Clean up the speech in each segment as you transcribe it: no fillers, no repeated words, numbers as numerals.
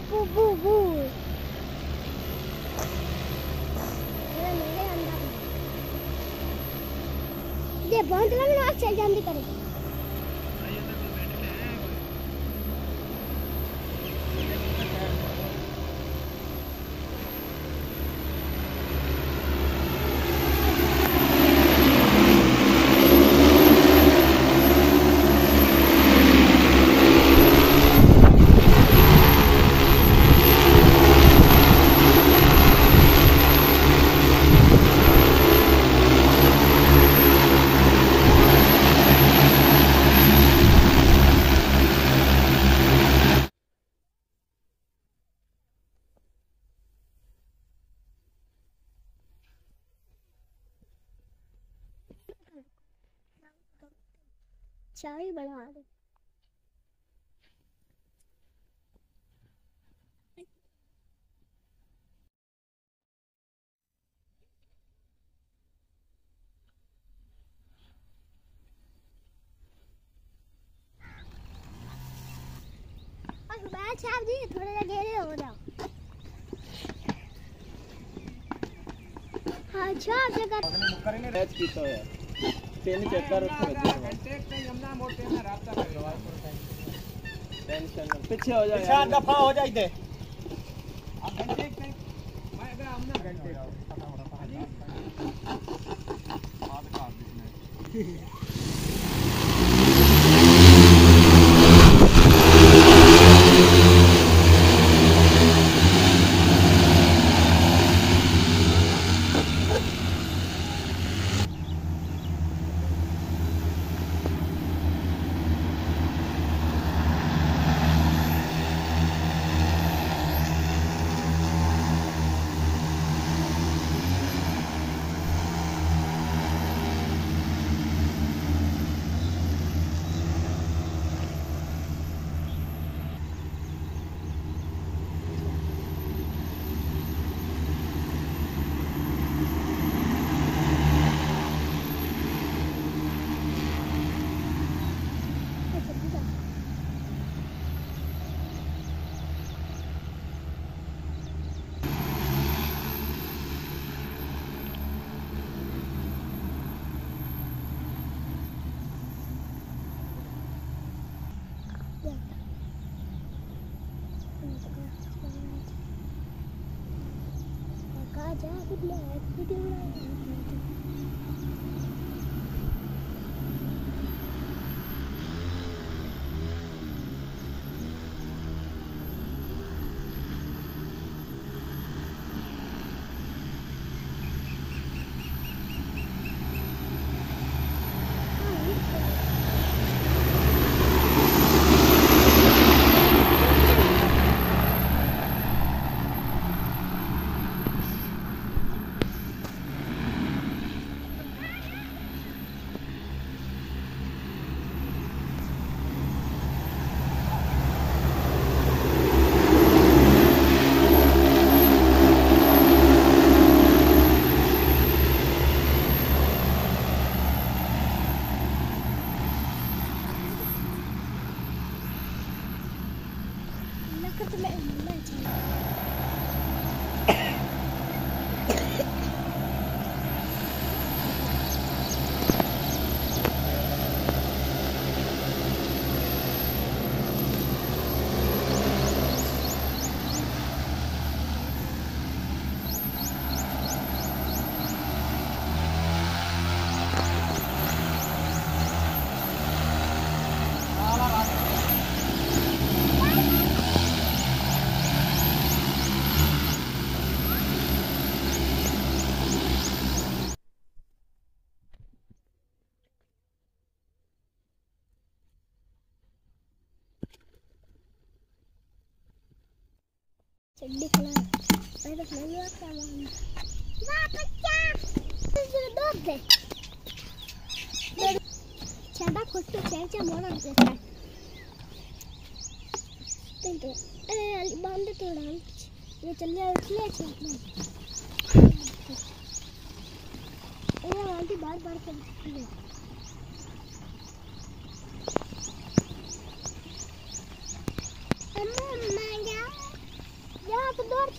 बू बू बू ये बहुत लंबा चल जल्दी करे चाय बना दे छाप दी थोड़ा सा घेरे हो जाओ हाँ छाप जगह करेंगे रैच की तो यार ट्रेन चेक कर टेंशन पीछे हो जाए पीछे दफा हो जाए दे आप घंटे नहीं मैं अगर हम ना घंटे आप का बिजनेस चड्डी खुला मैं तो नहीं आता वाह बच्चा दो दे छाता खोटे चेचा मोड़ा देता तो ए बांध तोड़ा ये चले उछले छे ये आंटी बार-बार करती है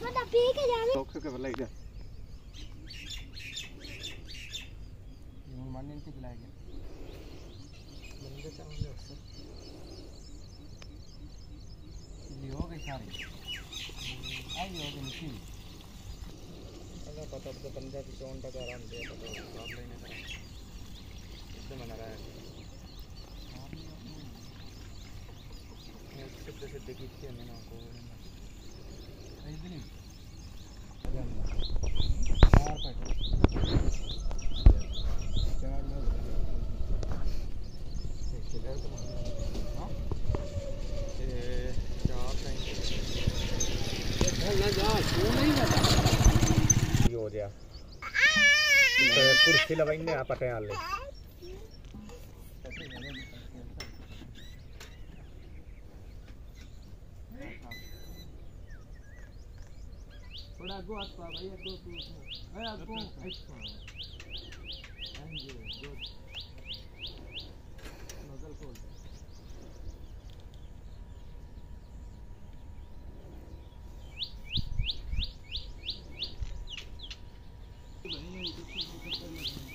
छोटा पी के जाने टॉक्स के भलाई जा ये मानने नहीं खिलाएगा बंदे चाहोगे अक्सर ये हो गई सारी आई हो गई मशीन अल्लाह पता तो बंदा भी कौन तक आराम दे तो काम लेने का इससे मना रहा है सिद्ध सिद्ध की थी मैंने को नहीं चार पैट चार में एक किधर तो हां ये चार टाइम ना जा तू नहीं बता ये हो गया तो कुर्सी लगाएंगे आप पटे आले थोड़ा आगो आसपा भाई आगो तू ए आगो आसपा आएंगे गुड नजर खोल बनी है